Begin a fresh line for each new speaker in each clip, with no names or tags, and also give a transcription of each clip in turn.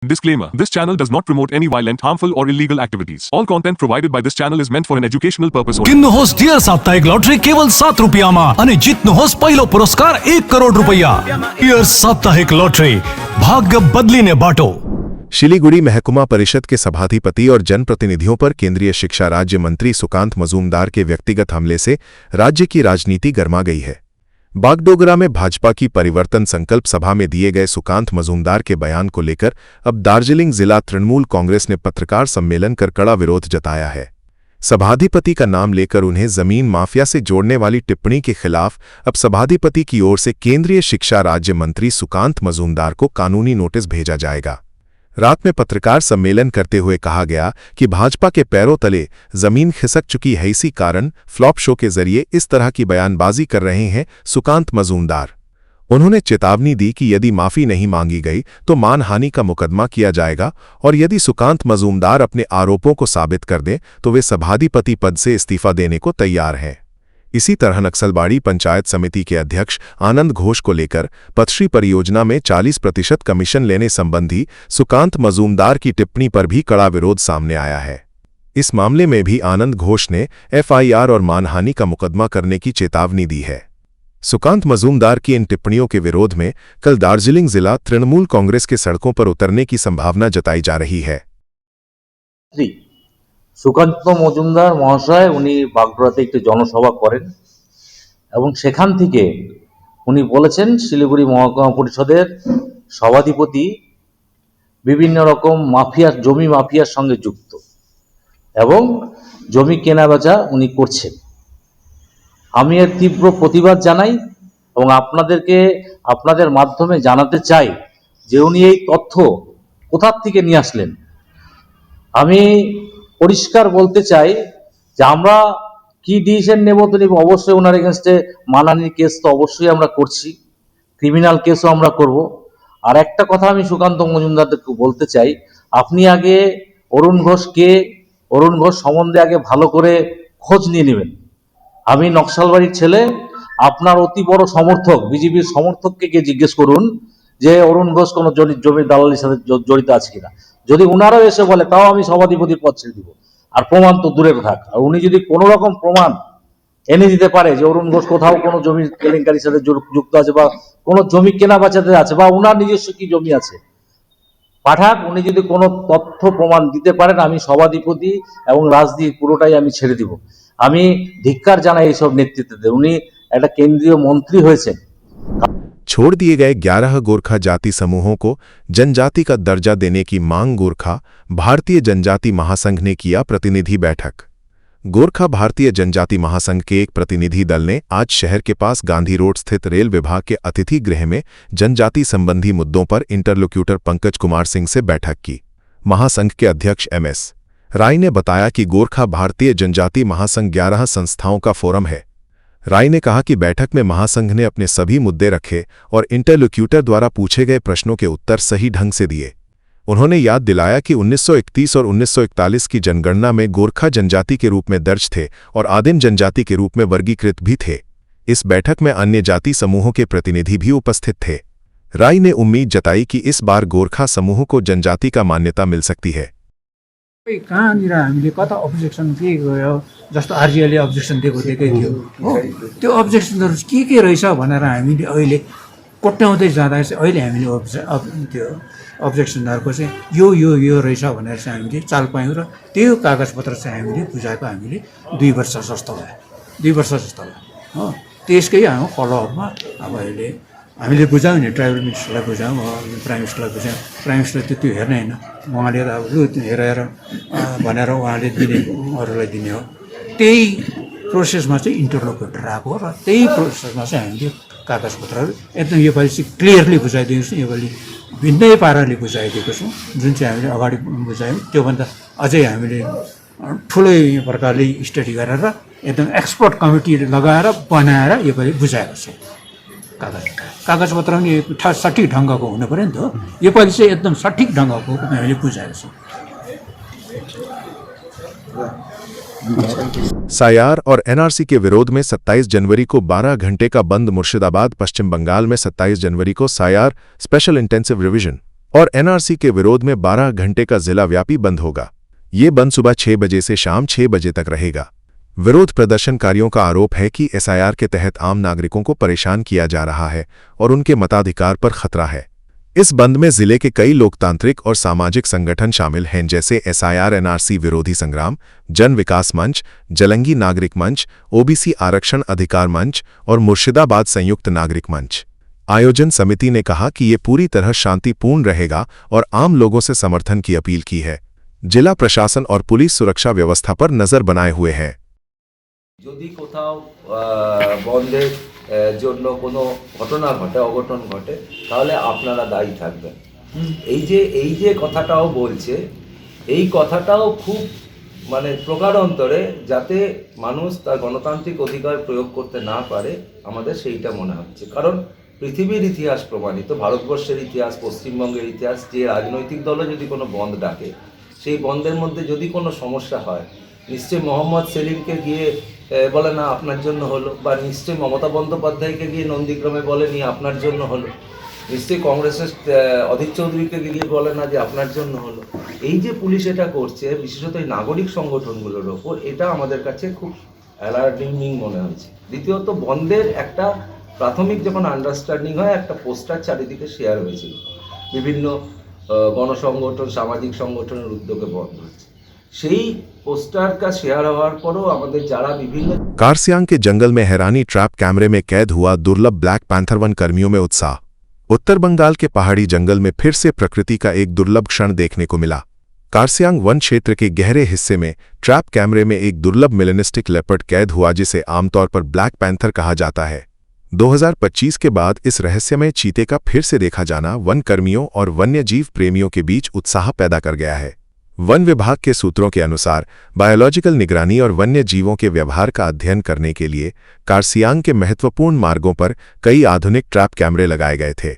Disclaimer: This channel does not promote any violent, harmful, or illegal activities. All content provided by this channel is meant for an educational purpose only.
કિન્નુહોસ Dear સાપ્તાહિક lottery કેવલ ₹7 અને જીતનુહોસ પહેલો પુરસ્કાર ₹1 crore. Dear સાપ્તાહિક lottery, ભાગ્ય બદલીને બાટો।
शिलीगुड़ी महकुमा परिषद के सभाधिपति और जनप्रतिनिधियों पर केंद्रीय शिक्षा राज्य मंत्री सुकांत मजूमदार के व्यक्तिगत हमले से राज्य की राजनीति गर्मा गई है। बागडोगरा में भाजपा की परिवर्तन संकल्प सभा में दिए गए सुकांत मजूमदार के बयान को लेकर अब दार्जिलिंग जिला तृणमूल कांग्रेस ने पत्रकार सम्मेलन कर कड़ा विरोध जताया है। सभाधिपति का नाम लेकर उन्हें जमीन माफिया से जोड़ने वाली टिप्पणी के खिलाफ अब सभाधिपति की ओर से केंद्रीय शिक्षा राज्य मंत्री सुकांत मजूमदार को कानूनी नोटिस भेजा जाएगा। रात में पत्रकार सम्मेलन करते हुए कहा गया कि भाजपा के पैरों तले जमीन खिसक चुकी है, इसी कारण फ्लॉप शो के जरिए इस तरह की बयानबाजी कर रहे हैं सुकांत मजूमदार। उन्होंने चेतावनी दी कि यदि माफी नहीं मांगी गई तो मानहानि का मुकदमा किया जाएगा और यदि सुकांत मजूमदार अपने आरोपों को साबित कर दें तो वे सभाधिपति पद से इस्तीफा देने को तैयार हैं। इसी तरह नक्सलबाड़ी पंचायत समिति के अध्यक्ष आनंद घोष को लेकर पथश्री परियोजना में 40% कमीशन लेने संबंधी सुकांत मजूमदार की टिप्पणी पर भी कड़ा विरोध सामने आया है। इस मामले में भी आनंद घोष ने एफआईआर और मानहानि का मुकदमा करने की चेतावनी दी है। सुकांत मजूमदार की इन टिप्पणियों के विरोध में कल दार्जिलिंग जिला तृणमूल कांग्रेस के सड़कों पर उतरने की संभावना जताई जा रही है।
সুকান্ত মজুমদার মহাশয় উনি বাগডোরাতে একটি জনসভা করেন এবং সেখান থেকে উনি বলেছেন শিলিগুড়ি মহকুমা পরিষদের সভাধিপতি বিভিন্ন রকম মাফিয়া, জমি মাফিয়ার সঙ্গে যুক্ত এবং জমি কেনাবেচা উনি করছেন। আমি এর তীব্র প্রতিবাদ জানাই এবং আপনাদের মাধ্যমে জানাতে চাই যে উনি এই তথ্য কোথা থেকে নিয়ে আসলেন। আমি পরিষ্কার বলতে চাই যে আমরা কি ডিসিশন নেব তো নেব, অবশ্যই ওনার এগেনস্টে মানহানির কেস তো অবশ্যই আমরা করছি, ক্রিমিনাল কেসও আমরা করব। আর একটা কথা আমি সুকান্ত মজুমদারকে বলতে চাই, আপনি আগে অরুণ ঘোষ সম্বন্ধে আগে ভালো করে খোঁজ নিয়ে নেবেন। আমি নকশালবাড়ির ছেলে, আপনার অতি বড় সমর্থক বিজেপির সমর্থককে গিয়ে জিজ্ঞেস করুন যে অরুণ ঘোষ কোনো জমির দালালির সাথে জড়িত আছে কিনা। যদি উনারাও এসে বলে তাও আমি সভাধিপতির পদ ছেড়ে দিব। আর প্রমাণ তো দূরের থাক, আর উনি যদি কোনো রকম প্রমাণ এনে দিতে পারে যে অরুণ ঘোষ কোথাও কোনো জমির কেলেঙ্কারির সাথে যুক্ত আছে বা কোনো জমি কেনা বেচাতে আছে বা উনার নিজস্ব কি জমি আছে পাঠাক, উনি যদি কোনো তথ্য প্রমাণ দিতে পারেন আমি সভাধিপতি এবং রাজনীতি পুরোটাই আমি ছেড়ে দিব। আমি ধিক্কার জানাই এইসব নেতৃত্বদের। উনি একটা কেন্দ্রীয় মন্ত্রী হয়েছেন।
छोड़ दिए गए 11 गोरखा जाति समूहों को जनजाति का दर्जा देने की मांग गोरखा भारतीय जनजाति महासंघ ने किया प्रतिनिधि बैठक। गोरखा भारतीय जनजाति महासंघ के एक प्रतिनिधि दल ने आज शहर के पास गांधी रोड स्थित रेल विभाग के अतिथि गृह में जनजाति संबंधी मुद्दों पर इंटरलोक्यूटर पंकज कुमार सिंह से बैठक की। महासंघ के अध्यक्ष MS राय ने बताया कि गोरखा भारतीय जनजाति महासंघ 11 संस्थाओं का फोरम है। राय ने कहा कि बैठक में महासंघ ने अपने सभी मुद्दे रखे और इंटरलोक्यूटर द्वारा पूछे गए प्रश्नों के उत्तर सही ढंग से दिए। उन्होंने याद दिलाया कि 1931 और 1941 की जनगणना में गोरखा जनजाति के रूप में दर्ज थे और आदिम जनजाति के रूप में वर्गीकृत भी थे। इस बैठक में अन्य जाति समूहों के प्रतिनिधि भी उपस्थित थे। राय ने उम्मीद जताई कि इस बार गोरखा समूह को जनजाति का मान्यता मिल सकती है।
कहाँनिर हामीले कता अब्जेक्सन के गयो, जस्तो आरजीआईले अब्जेक्सन दिएकै थियो हो, त्यो अब्जेक्सनहरू के रहेछ भनेर हामीले अहिले कोट्याउँदै जाँदा चाहिँ अहिले हामीले त्यो अब्जेक्सनहरूको चाहिँ यो रहेछ भनेर चाहिँ हामीले चाल पायौँ र त्यो कागजपत्र चाहिँ हामीले बुझाएको हामीले 2 वर्ष जस्तो भयो हो। त्यसकै फलोअपमा अब अहिले हामीले बुझायौँ नि, ट्राइबल मिनिस्टरलाई बुझायौँ, प्राइम मिनिस्टरलाई बुझायौँ। प्राइम मिनिस्टरले त्यो हेर्ने होइन, उहाँले त अब लु हेरेर भनेर उहाँले दिने अरूलाई दिने हो। त्यही प्रोसेसमा चाहिँ इन्टरलोक्युटर आएको र त्यही प्रोसेसमा चाहिँ हामीले कागजपत्रहरू एकदम योपालि चाहिँ क्लियरली बुझाइदिएको छौँ। योपालि भिन्नै पाराले बुझाइदिएको छौँ। जुन चाहिँ हामीले अगाडि बुझायौँ त्योभन्दा अझै हामीले ठुलै प्रकारले स्टडी गरेर एकदम एक्सपर्ट कमिटी लगाएर बनाएर योपालि बुझाएको छौँ। कागजपत्र पनि सठिक ढङ्गको हुनु पऱ्यो नि त। योपालि चाहिँ एकदम सठिक ढङ्गको हामीले बुझाएको छौँ।
सायार और NRC के विरोध में 27 जनवरी को 12 घंटे का बंद। मुर्शिदाबाद पश्चिम बंगाल में 27 जनवरी को सायार स्पेशल इंटेंसिव रिवीजन और एनआरसी के विरोध में 12 घंटे का जिला व्यापी बंद होगा। ये बंद सुबह 6 बजे से शाम 6 बजे तक रहेगा। विरोध प्रदर्शनकारियों का आरोप है कि एसआईआर के तहत आम नागरिकों को परेशान किया जा रहा है और उनके मताधिकार पर खतरा है। इस बंद में जिले के कई लोकतांत्रिक और सामाजिक संगठन शामिल हैं, जैसे एसआईआर एनआरसी विरोधी संग्राम, जन विकास मंच, जलंगी नागरिक मंच, ओबीसी आरक्षण अधिकार मंच और मुर्शिदाबाद संयुक्त नागरिक मंच। आयोजन समिति ने कहा कि ये पूरी तरह शांतिपूर्ण रहेगा और आम लोगों से समर्थन की अपील की है। जिला प्रशासन और पुलिस सुरक्षा व्यवस्था पर नजर बनाए हुए हैं।
যদি কোথাও বন্ধের জন্য কোনো ঘটনা ঘটে, অঘটন ঘটে, তাহলে আপনারা দায়ী থাকবেন। এই যে কথাটাও বলছে, এই কথাটাও খুব মানে প্রকারান্তরে যাতে মানুষ তার গণতান্ত্রিক অধিকার প্রয়োগ করতে না পারে, আমাদের সেইটা মনে হচ্ছে। কারণ পৃথিবীর ইতিহাস প্রমাণিত, ভারতবর্ষের ইতিহাস, পশ্চিমবঙ্গের ইতিহাস, যে রাজনৈতিক দলও যদি কোনো বন্ধ ডাকে, সেই বন্ধের মধ্যে যদি কোনো সমস্যা হয়, নিশ্চয়ই মোহাম্মদ সেলিমকে গিয়ে বলে না আপনার জন্য হলো, বা নিশ্চয়ই মমতা বন্দ্যোপাধ্যায়কে গিয়ে নন্দীগ্রামে বলেনি আপনার জন্য হলো, নিশ্চয়ই কংগ্রেসের অধীর চৌধুরীকে গিয়ে বলে না যে আপনার জন্য হলো। এই যে পুলিশ এটা করছে, বিশেষত এই নাগরিক সংগঠনগুলোর ওপর, এটা আমাদের কাছে খুব অ্যালার্মিং মনে হচ্ছে। দ্বিতীয়ত, বন্ধের একটা প্রাথমিক যখন আন্ডারস্ট্যান্ডিং হয়, একটা পোস্টার চারিদিকে শেয়ার হয়েছিল, বিভিন্ন গণসংগঠন, সামাজিক সংগঠনের উদ্যোগে বন্ধ হচ্ছে। সেই पोस्टर का शेयर होने पर हमारे जारा विभिन्न
कारसियांग के जंगल में हैरानी, ट्रैप कैमरे में कैद हुआ दुर्लभ ब्लैक पैंथर वन कर्मियों में उत्साह। उत्तर बंगाल के पहाड़ी जंगल में फिर से प्रकृति का एक दुर्लभ क्षण देखने को मिला। कारसियांग वन क्षेत्र के गहरे हिस्से में ट्रैप कैमरे में एक दुर्लभ मेलेनिस्टिक लेपर्ड कैद हुआ, जिसे आमतौर पर ब्लैक पैंथर कहा जाता है। 2025 के बाद इस रहस्यमय चीते का फिर से देखा जाना वन कर्मियों और वन्यजीव प्रेमियों के बीच उत्साह पैदा कर गया है। वन विभाग के सूत्रों के अनुसार बायोलॉजिकल निगरानी और वन्य जीवों के व्यवहार का अध्ययन करने के लिए कारसियांग के महत्वपूर्ण मार्गों पर कई आधुनिक ट्रैप कैमरे लगाए गए थे।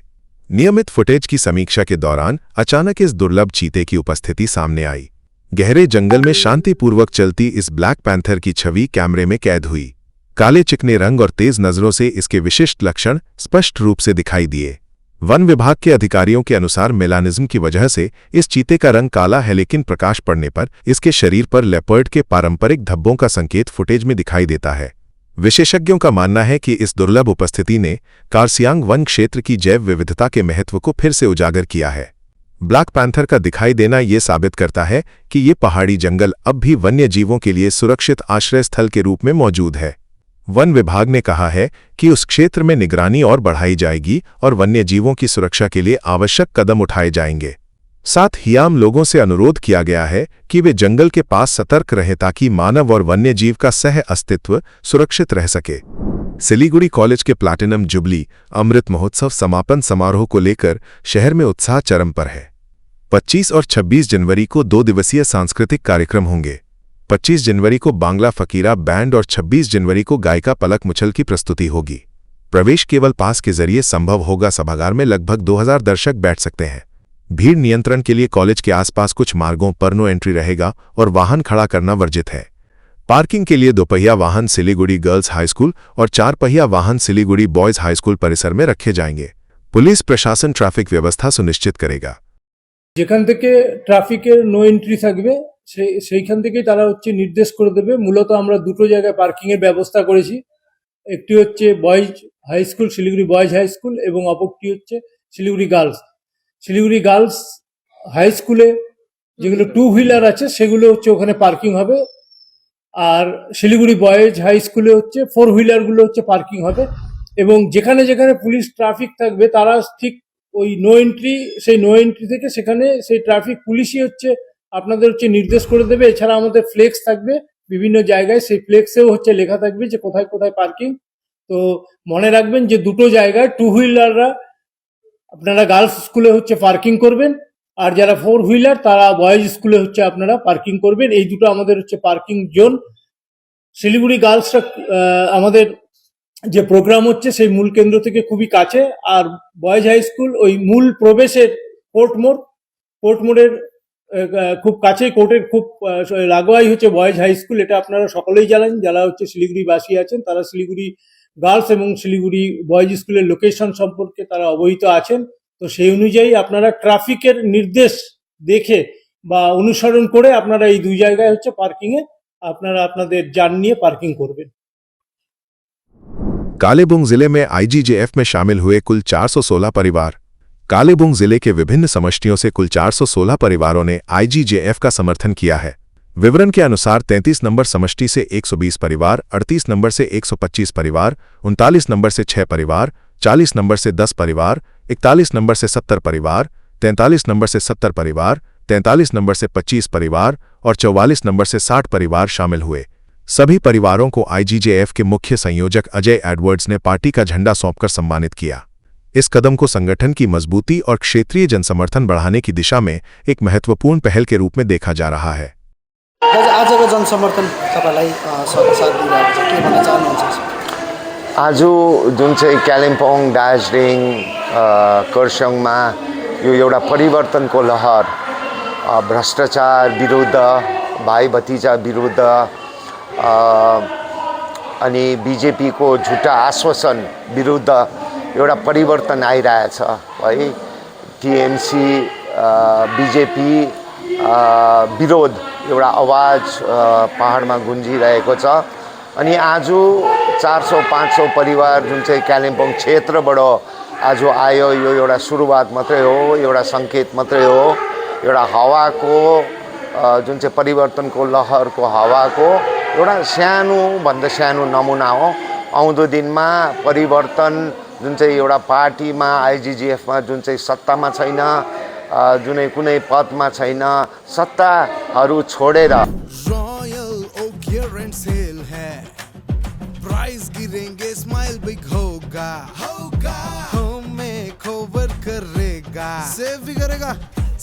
नियमित फुटेज की समीक्षा के दौरान अचानक इस दुर्लभ चीते की उपस्थिति सामने आई। गहरे जंगल में शांतिपूर्वक चलती इस ब्लैक पैंथर की छवि कैमरे में कैद हुई। काले चिकने रंग और तेज नजरों से इसके विशिष्ट लक्षण स्पष्ट रूप से दिखाई दिए। वन विभाग के अधिकारियों के अनुसार मेलानिज्म की वजह से इस चीते का रंग काला है, लेकिन प्रकाश पड़ने पर इसके शरीर पर लेपर्ड के पारंपरिक धब्बों का संकेत फुटेज में दिखाई देता है। विशेषज्ञों का मानना है कि इस दुर्लभ उपस्थिति ने कारसियांग वन क्षेत्र की जैव विविधता के महत्व को फिर से उजागर किया है। ब्लैक पैंथर का दिखाई देना ये साबित करता है कि ये पहाड़ी जंगल अब भी वन्य जीवों के लिए सुरक्षित आश्रय स्थल के रूप में मौजूद है। वन विभाग ने कहा है कि उस क्षेत्र में निगरानी और बढ़ाई जाएगी और वन्य जीवों की सुरक्षा के लिए आवश्यक कदम उठाए जाएंगे। साथ ही आम लोगों से अनुरोध किया गया है कि वे जंगल के पास सतर्क रहें ताकि मानव और वन्य जीव का सह अस्तित्व सुरक्षित रह सके। सिलीगुड़ी कॉलेज के प्लैटिनम जुबली अमृत महोत्सव समापन समारोह को लेकर शहर में उत्साह चरम पर है। 25 और 26 जनवरी को 2 दिवसीय सांस्कृतिक कार्यक्रम होंगे। 25 जनवरी को बांग्ला फकीरा बैंड और 26 जनवरी को गायिका पलक मुछल की प्रस्तुति होगी। प्रवेश केवल पास के जरिए संभव होगा। सभागार में लगभग 2000 दर्शक बैठ सकते हैं। भीड़ नियंत्रण के लिए कॉलेज के आसपास कुछ मार्गों पर नो एंट्री रहेगा और वाहन खड़ा करना वर्जित है। पार्किंग के लिए 2 पहिया वाहन सिलीगुड़ी गर्ल्स हाई स्कूल और 4 पहिया वाहन सिलीगुड़ी बॉयज हाई स्कूल परिसर में रखे जाएंगे। पुलिस प्रशासन ट्रैफिक व्यवस्था सुनिश्चित करेगा।
যেখান থেকে ট্রাফিকের নো এন্ট্রি থাকবে সেইখান থেকেই তারা নির্দেশ করে দেবে। মূলত আমরা দুটো জায়গায় পার্কিং এর ব্যবস্থা করেছি। একটি হচ্ছে boys high school, Siliguri boys high school, এবং অপরটি হচ্ছে Siliguri girls. Siliguri girls high স্কুলে যেগুলো 2 হুইলার আছে সেগুলো ওখানে পার্কিং হবে, আর শিলিগুড়ি বয়েজ হাই স্কুলে 4 হুইলারগুলো পার্কিং হবে। এবং যেখানে যেখানে পুলিশ ট্রাফিক থাকবে তারা ঠিক ওই নো এন্ট্রি, সেই নো এন্ট্রি থেকে সেখানে সেই ট্রাফিক পুলিশই আপনাদের নির্দেশ করে দেবে। এছাড়া আমাদের ফ্লেক্স থাকবে বিভিন্ন জায়গায়, সেই ফ্লেক্সেও লেখা থাকবে যে কোথায় কোথায় পার্কিং। তো মনে রাখবেন যে দুটো জায়গায় 2 হুইলাররা আপনারা গার্লস স্কুলে পার্কিং করবেন, আর যারা 4 হুইলার তারা বয়েজ স্কুলে আপনারা পার্কিং করবেন। এই দুটো আমাদের পার্কিং জোন। শিলিগুড়ি গার্লসরা আমাদের যে প্রোগ্রাম সেই মূল কেন্দ্র থেকে খুবই কাছে, আর বয়েজ হাই স্কুল ওই মূল প্রবেশের কোর্ট মোড়ের খুব কাছে, কোর্টের খুব লাগোয়াই বয়েজ হাই স্কুল। এটা আপনারা সকলেই জানেন, যারা শিলিগুড়ি বাসী আছেন তারা শিলিগুড়ি গার্লস এবং শিলিগুড়ি বয়েজ স্কুলের লোকেশন সম্পর্কে তারা অবহিত আছেন। তো সেই অনুযায়ী আপনারা ট্রাফিকের নির্দেশ দেখে বা অনুসরণ করে আপনারা এই দুই জায়গায় হচ্ছে পার্কিংয়ে আপনারা আপনাদের যান নিয়ে পার্কিং করবেন।
कालेबुंग जिले में आईजीजेएफ में शामिल हुए कुल 416 परिवार। कालेबुंग जिले के विभिन्न समष्टियों से कुल 416 परिवारों ने आईजीजेएफ का समर्थन किया है। विवरण के अनुसार 33 नंबर समष्टि से 120 परिवार, 38 नंबर से 125 परिवार, 39 नंबर से 6 परिवार, 40 नंबर से 10 परिवार, 41 नंबर से 70 परिवार, 43 नंबर से 70 परिवार, 43 नंबर से 25 परिवार और 44 नंबर से 60 परिवार शामिल हुए। सभी परिवारों को आईजीजेएफ के मुख्य संयोजक अजय एडवर्ड्स ने पार्टी का झंडा सौंपकर सम्मानित किया। इस कदम को संगठन की मजबूती और क्षेत्रीय जनसमर्थन बढ़ाने की दिशा में एक महत्वपूर्ण पहल के रूप में देखा जा रहा है।
आजको जनसमर्थन तपाईलाई साथ दिइरहेको छ, के भन्न चाहनुहुन्छ?
आज जुन चाहिँ कालिम्पोङ, दार्जिलिङ, खरसाङमा यो एउटा परिवर्तनको लहर, भ्रष्टाचार विरुद्ध, भाइ भतिजा विरुद्ध अनि बिजेपीको झुटा आश्वासन विरुद्ध एउटा परिवर्तन आइरहेछ है। टिएमसी बिजेपी विरोध एउटा आवाज पहाडमा गुन्जिरहेको छ अनि आज 400-500 परिवार जुन चाहिँ कालिम्पोङ क्षेत्रबाट आज आयो, यो एउटा सुरुवात मात्रै हो, एउटा सङ्केत मात्रै हो, एउटा हावाको जुन चाहिँ परिवर्तनको लहरको हावाको एउटा सानोभन्दा सानो नमुना हो। आउँदो दिनमा परिवर्तन जुन चाहिँ एउटा पार्टीमा आईजीजेएफमा जुन चाहिँ सत्तामा छैन, जुनै कुनै पदमा छैन, सत्ताहरू छोडेर
रॉयल ओकियर एंड सेल है, प्राइस गिरेंगे, स्माइल बिग होगा, हमें कवर करेगा, सेव भी करेगा,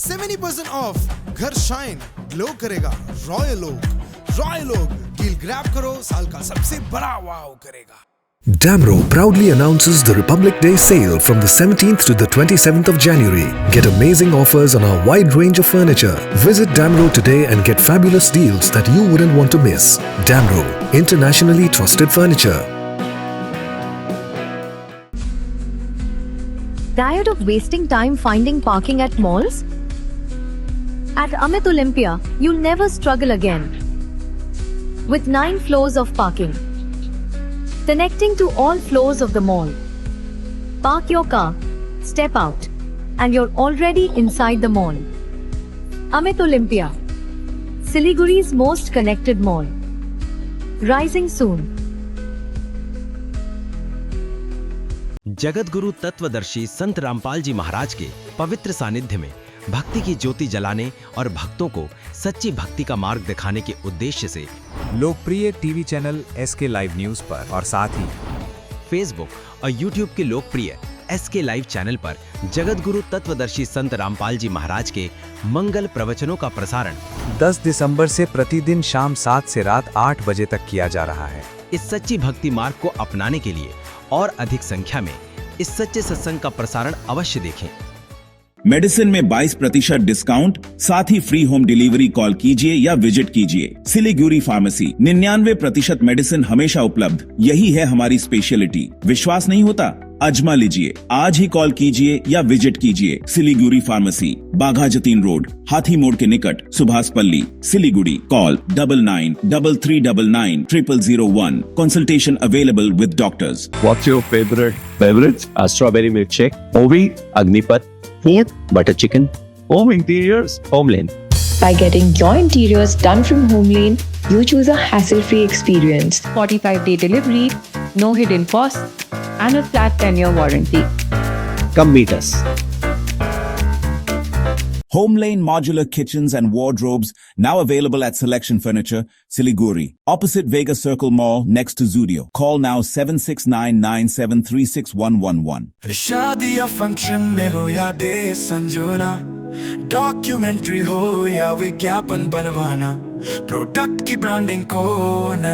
70% ऑफ, घर शाइन ग्लो करेगा। रॉयल ओक डील ग्रैब करो, साल का सबसे बड़ा वाव करेगा।
Damro proudly announces the Republic Day sale from the 17th to the 27th of January. Get amazing offers on our wide range of furniture. Visit Damro today and get fabulous deals that you wouldn't want to miss. Damro, internationally trusted furniture.
Tired of wasting time finding parking at malls? At Amit Olympia, you'll never struggle again. With 9 floors of parking, connecting to all floors of the mall. Park your car, step out, and you're already inside the mall. Amit Olympia, Siliguri's most connected mall. Rising soon.
Jagat Guru तत्वदर्शी संत रामपाल जी महाराज के पवित्र सानिध्य में भक्ति की ज्योति जलाने और भक्तों को सच्ची भक्ति का मार्ग दिखाने के उद्देश्य से
लोकप्रिय TV channel SK live news पर और साथ ही
फेसबुक और यूट्यूब के लोकप्रिय एसके लाइव चैनल पर जगत गुरु तत्वदर्शी संत रामपाल जी महाराज के मंगल प्रवचनों का प्रसारण
10 दिसंबर से प्रतिदिन शाम 7 से रात 8 बजे तक किया जा रहा है।
इस सच्ची भक्ति मार्ग को अपनाने के लिए और अधिक संख्या में इस सच्चे सत्संग का प्रसारण अवश्य देखें।
मेडिसिन में 22% डिस्काउंट, साथ ही फ्री होम डिलीवरी। कॉल कीजिए या विजिट कीजिए सिलीगुड़ी फार्मेसी। 99% मेडिसिन हमेशा उपलब्ध, यही है हमारी स्पेशलिटी। विश्वास नहीं होता? आजमा लीजिए। आज ही कॉल कीजिए या विजिट कीजिए सिलीगुड़ी फार्मेसी, बाघा जतीन रोड, हाथी मोड़ के निकट, सुभाष पल्ली, Siliguri. Call 993399 0001। Consultation available with doctors.
What's your favorite beverage? A strawberry milkshake, Ovi, Agnipat, butter chicken, home interiors, Homelane.
By getting your interiors done from Homelane, you choose a hassle-free experience. 45-day delivery, no hidden costs, and a flat 10-year warranty.
Come meet us.
Homelane Modular Kitchens and Wardrobes, now available at Selection Furniture, Siliguri, opposite Vega Circle Mall, next to Zudio. Call now 7699736111.
शादी या function में हो या day संजोना, documentary हो या विज्ञापन बनवाना, product की ब्रांडिंग को न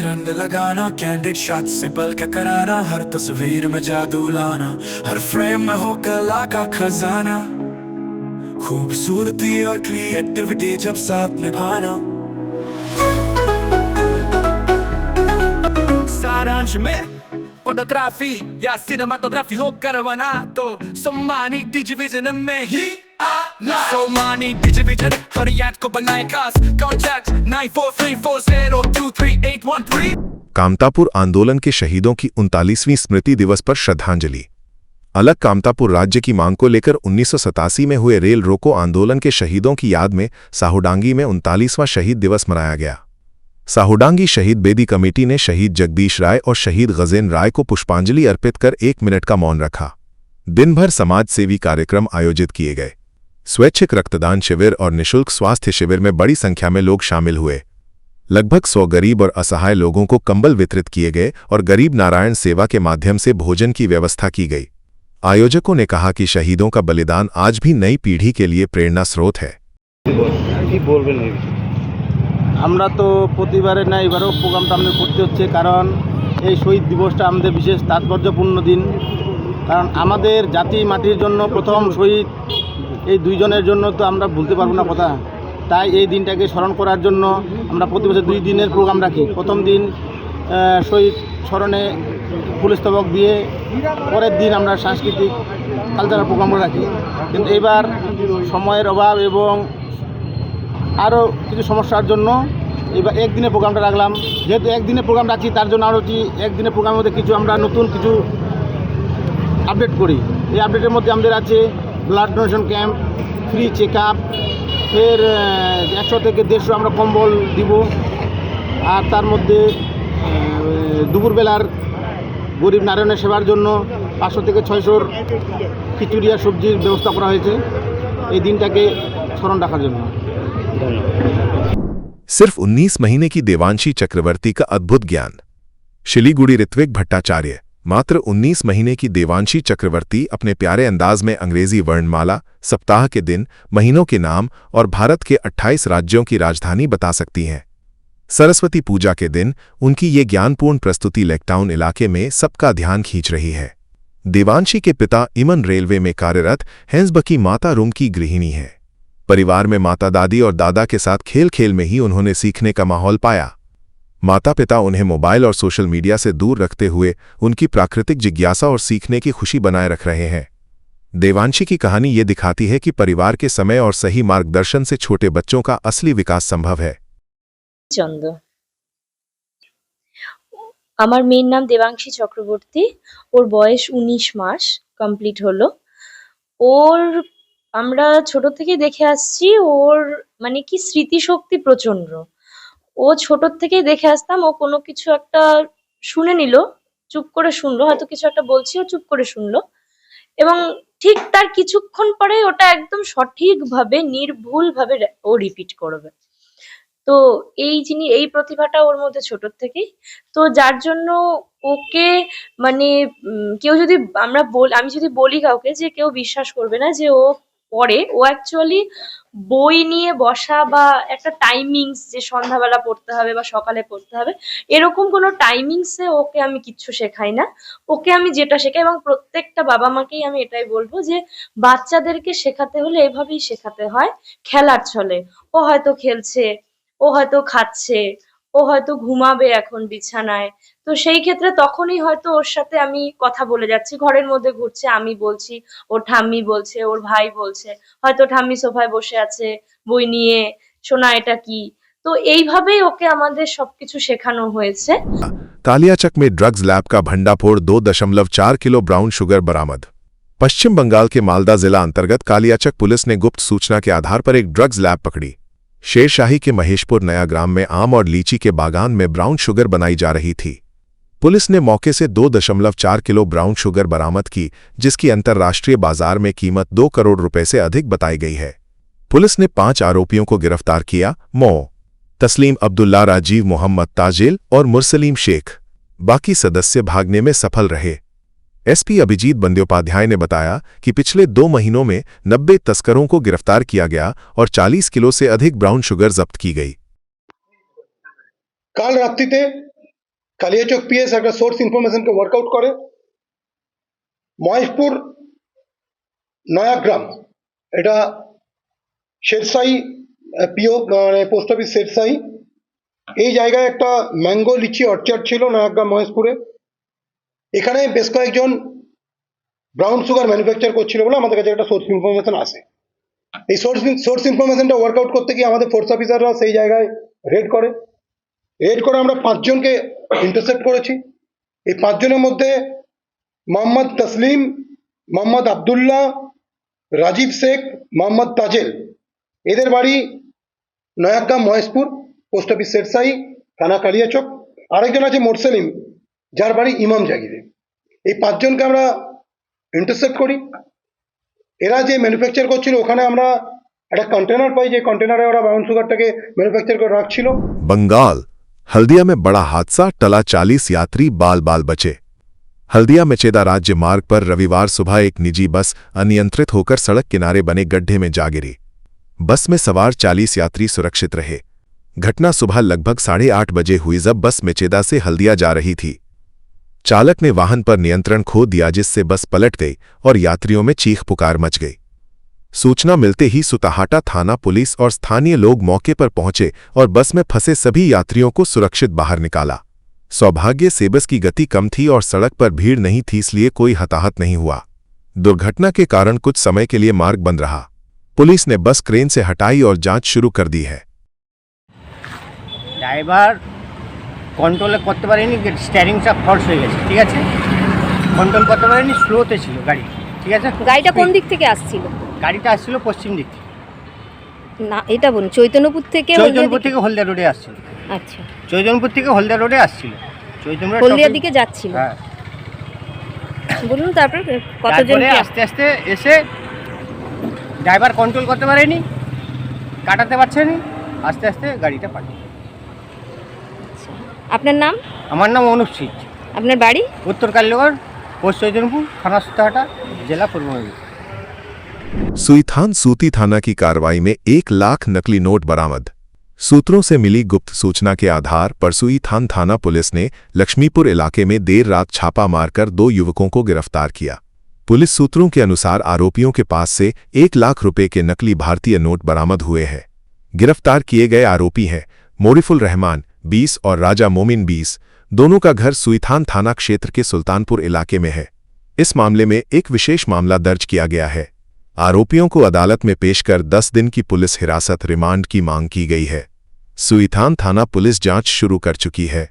रंग लगाना, कैंडिड शॉट से पल के कराना, हर तस्वीर में जादू लाना, हर फ्रेम में हो कला का खजाना, खूबसूरती और क्रिएटिविटी जब साथ निभाना। सारांश में
fotografie, ja cinematografie ho karwana to Somani Digivision में ही आना Somani Digivision फरियाद को बनाए खास Contact 9434023813
कामतापुर आंदोलन के शहीदों की 39वीं स्मृति दिवस पर श्रद्धांजलि। अलग कामतापुर राज्य की मांग को लेकर 1987 में हुए रेल रोको आंदोलन के शहीदों की याद में साहुडांगी में 39वां शहीद दिवस मनाया गया। साहुडांगी शहीद बेदी कमेटी ने शहीद जगदीश राय और शहीद गजेन राय को पुष्पांजलि अर्पित कर 1 मिनट का मौन रखा। दिन भर समाज सेवी कार्यक्रम आयोजित किए गए। स्वैच्छिक रक्तदान शिविर और निःशुल्क स्वास्थ्य शिविर में बड़ी संख्या में लोग शामिल हुए। लगभग 100 गरीब और असहाय लोगों को कंबल वितरित किए गए और गरीब नारायण सेवा के माध्यम से भोजन की व्यवस्था की गई। आयोजकों ने कहा कि शहीदों का बलिदान आज भी नई पीढ़ी के लिए प्रेरणा स्रोत है।
আমরা তো প্রতিবারে না এবারও প্রোগ্রামটা আমাদের করতে হচ্ছে, কারণ এই শহীদ দিবসটা আমাদের বিশেষ তাৎপর্যপূর্ণ দিন। কারণ আমাদের জাতি মাটির জন্য প্রথম শহীদ এই দুইজনের জন্য তো আমরা ভুলতে পারবো না কথা। তাই এই দিনটাকে স্মরণ করার জন্য আমরা প্রতি বছর 2 দিনের প্রোগ্রাম রাখি। প্রথম দিন শহীদ স্মরণে ফুলস্তবক দিয়ে, পরের দিন আমরা সাংস্কৃতিক কালচারাল প্রোগ্রামও রাখি। কিন্তু এবার সময়ের অভাব এবং আরও কিছু সমস্যার জন্য এবার একদিনের প্রোগ্রামটা রাখলাম। যেহেতু একদিনের প্রোগ্রাম রাখছি, তার জন্য আরও একদিনের প্রোগ্রামের মধ্যে কিছু আমরা নতুন কিছু আপডেট করি। এই আপডেটের মধ্যে আমাদের আছে blood donation camp, free check up, ফের 100 থেকে 150 আমরা কম্বল দিব। আর তার মধ্যে দুপুরবেলার গরিব নারায়ণের সেবার জন্য 500 থেকে 600 খিচুড়ি আর সবজির ব্যবস্থা করা হয়েছে এই দিনটাকে স্মরণ রাখার জন্য।
सिर्फ 19 महीने की देवांशी चक्रवर्ती का अद्भुत ज्ञान। शिलीगुड़ी ऋत्विक भट्टाचार्य। मात्र 19 महीने की देवांशी चक्रवर्ती अपने प्यारे अंदाज में अंग्रेजी वर्णमाला, सप्ताह के दिन, महीनों के नाम और भारत के 28 राज्यों की राजधानी बता सकती हैं। सरस्वती पूजा के दिन उनकी ये ज्ञानपूर्ण प्रस्तुति लेकटाउन इलाके में सबका ध्यान खींच रही है। देवांशी के पिता इमन रेलवे में कार्यरत हैंसबकी माता रूम की गृहिणी है। परिवार में माता दादी और दादा के साथ खेल खेल में ही उन्होंने सीखने का माहौल पाया। माता पिता उन्हें मोबाइल और सोशल मीडिया से दूर रखते हुए उनकी प्राकृतिक जिज्ञासा और सीखने की खुशी बनाए रख रहे हैं। देवांशी की कहानी ये दिखाती है कि परिवार के समय और सही मार्गदर्शन से छोटे बच्चों का असली विकास संभव है।
চন্দ, আমার মেয়ের নাম দেবাংশী চক্রবর্তী। ওর বয়স 19 মাস কমপ্লিট হলো। ওর আমরা ছোট থেকে দেখে আসছি, ওর মানে কি স্মৃতিশক্তি প্রচন্ড। ও ছোট থেকেই দেখে আসতাম, ও কোনো কিছু একটা শুনে নিল, চুপ করে শুনলো, হয়তো কিছু একটা বলছি ও চুপ করে শুনলো, এবং ঠিক তার কিছুক্ষণ পরে ওটা একদম সঠিকভাবে নির্ভুলভাবে ও রিপিট করবে। তো এই প্রতিভাটা ওর মধ্যে ছোট থেকেই। তো যার জন্য ওকে মানে কেউ যদি আমি যদি বলি কাউকে, যে কেউ বিশ্বাস করবে না যে ও পড়ে। ও অ্যাকচুয়ালি বই নিয়ে বসা বা একটা টাইমিংস যে সন্ধ্যাবেলা পড়তে হবে বা সকালে পড়তে হবে, এরকম কোনো টাইমিংসে ওকে আমি কিচ্ছু শেখাই না। ওকে আমি যেটা শেখাই, এবং প্রত্যেকটা বাবা মাকেই আমি এটাই বলবো যে বাচ্চাদেরকে শেখাতে হলে এভাবেই শেখাতে হয়, খেলার ছলে। ও হয়তো খেলছে, ও হয়তো খাচ্ছে, ও হয়তো ঘুমাবে এখন বিছানায়। তো সেই ক্ষেত্রে তখনই হয়তো ওর সাথে আমি কথা বলে যাচ্ছি, ঘরের মধ্যে ঘুরছে, আমি বলছি, ওর ঠাম্মি বলছে, ওর ভাই বলছে, হয়তো ঠাম্মি সোফায় বসে আছে বই নিয়ে, শোনা এটা কি। তো এইভাবেই ওকে আমাদের সবকিছু শেখানো হয়েছে।
कालियाचक में ड्रग्स लैब का भंडाफोड़ 2.4 किलो ब्राउन शुगर बरामद। पश्चिम बंगाल के मालदा जिला अंतर्गत कालियाचक पुलिस ने गुप्त सूचना के आधार पर एक ड्रग्स लैब पकड़ी। शेरशाही के महेशपुर नया ग्राम में आम और लीची के बागान में ब्राउन शुगर बनाई जा रही थी। पुलिस ने मौके से 2.4 किलो ब्राउन शुगर बरामद की, जिसकी अंतर्राष्ट्रीय बाजार में कीमत 2 करोड़ रुपए से अधिक बताई गई है। पुलिस ने 5 आरोपियों को गिरफ्तार किया। तस्लीम अब्दुल्ला, राजीव मोहम्मद ताजिल और मुरसलीम शेख। बाकी सदस्य भागने में सफल रहे। एसपी अभिजीत बंद्योपाध्याय ने बताया कि पिछले 2 महीनों में 90 तस्करों को गिरफ्तार किया गया और 40 किलो से अधिक ब्राउन शुगर जब्त की गई।
কাল রাত্রিতে কালিয়াচক পিএস একটা সোর্স ইনফরমেশনকে ওয়ার্কআউট করে মহেশপুর নয়াগ্রাম, এটা শেরশাহী পিও মানে পোস্ট অফিস শেরশাহী, এই জায়গায় একটা ম্যাঙ্গো লিচি অর্চার্ড ছিল নয়াগ্রাম মহেশপুরে। এখানে বেশ কয়েকজন ব্রাউন সুগার ম্যানুফ্যাকচার করছিল বলে আমাদের কাছে একটা সোর্স ইনফরমেশন আসে। এই সোর্স ইনফরমেশনটা ওয়ার্কআউট করতে গিয়ে আমাদের ফোর্স অফিসাররা সেই জায়গায় রেড করে আমরা 5 জনকে ইন্টারসেপ্ট করেছি। এই 5 জনের মধ্যে মোহাম্মদ তসলিম, মোহাম্মদ আবদুল্লাহ, রাজীব শেখ, মোহাম্মদ তাজেল, এদের বাড়ি নয়াগ্রাম মহেশপুর, পোস্ট অফিস শেরসাই, থানা কালিয়াচক। আরেকজন আছে মোরসেলিম, যার বাড়ি ইমাম জাগিরে। এই 5 জনকে আমরা ইন্টারসেপ্ট করি। এরা যে ম্যানুফ্যাকচার করছিল ওখানে আমরা একটা কন্টেনার পাই, যে কন্টেনারে ওরা ব্রাউন সুগারটাকে ম্যানুফ্যাকচার করে রাখছিল।
बंगाल हल्दिया में बड़ा हादसा टला, 40 यात्री बाल बाल बचे। हल्दिया मेचेदा राज्य मार्ग पर रविवार सुबह एक निजी बस अनियंत्रित होकर सड़क किनारे बने गड्ढे में जा गिरी। बस में सवार 40 यात्री सुरक्षित रहे। घटना सुबह लगभग 8:30 बजे हुई जब बस मेचेदा से हल्दिया जा रही थी। चालक ने वाहन पर नियंत्रण खो दिया, जिससे बस पलट गई और यात्रियों में चीख पुकार मच गई। सूचना मिलते ही सुताहाटा थाना पुलिस और स्थानीय लोग मौके पर पहुंचे और बस में फंसे सभी यात्रियों को सुरक्षित बाहर निकाला। सौभाग्य से बस की गति कम थी और सड़क पर भीड़ नहीं थी, इसलिए कोई हताहत नहीं हुआ। दुर्घटना के कारण कुछ समय के लिए मार्ग बंद रहा। पुलिस ने बस क्रेन से हटाई और जांच शुरू कर दी है।
ড্রাইভার কন্ট্রোলে করতে পারেনি, স্টিয়ারিংটা ফলস হয়ে গেছে, ঠিক আছে, কন্ট্রোল করতে পারেনি, স্লোতে ছিল গাড়ি, ঠিক আছে।
গাড়িটা কোন দিক থেকে আসছিল?
গাড়িটা আসছিল পশ্চিম দিক থেকে।
না, এটা বলুন চৈতন্যপুর থেকে
হলদিয়া রোডে আসছিল।
আচ্ছা,
চৈতন্যপুর থেকে হলদিয়া রোডে আসছিল,
হলদিয়ার দিকে যাচ্ছিল।
হ্যাঁ,
বলুন তারপর কতজন?
আস্তে আস্তে এসে ড্রাইভার কন্ট্রোল করতে পারেনি, কাটাতে পারছেনি, আস্তে আস্তে গাড়িটা পাল্টে।
আপনার নাম?
আমার নাম অনুপ সিং।
আপনার বাড়ি?
উত্তর কালীনগর, পোস্ট চৈতন্যপুর, থানা সুতাহাটা, জেলা পূর্ব মেদিনীপুর।
सुईथान सूती थाना की कार्रवाई में 1 लाख नकली नोट बरामद। सूत्रों से मिली गुप्त सूचना के आधार पर सुईथान थाना पुलिस ने लक्ष्मीपुर इलाके में देर रात छापा मारकर 2 युवकों को गिरफ्तार किया। पुलिस सूत्रों के अनुसार आरोपियों के पास से 1 लाख रुपए के नकली भारतीय नोट बरामद हुए हैं। गिरफ्तार किए गए आरोपी हैं मोरिफुल रहमान 20 और राजा मोमिन 20। दोनों का घर सुईथान थाना क्षेत्र के सुल्तानपुर इलाके में है। इस मामले में एक विशेष मामला दर्ज किया गया है। आरोपियों को अदालत में पेश कर 10 दिन की पुलिस हिरासत रिमांड की मांग की गई है। सुईथान थाना पुलिस जांच शुरू कर चुकी है।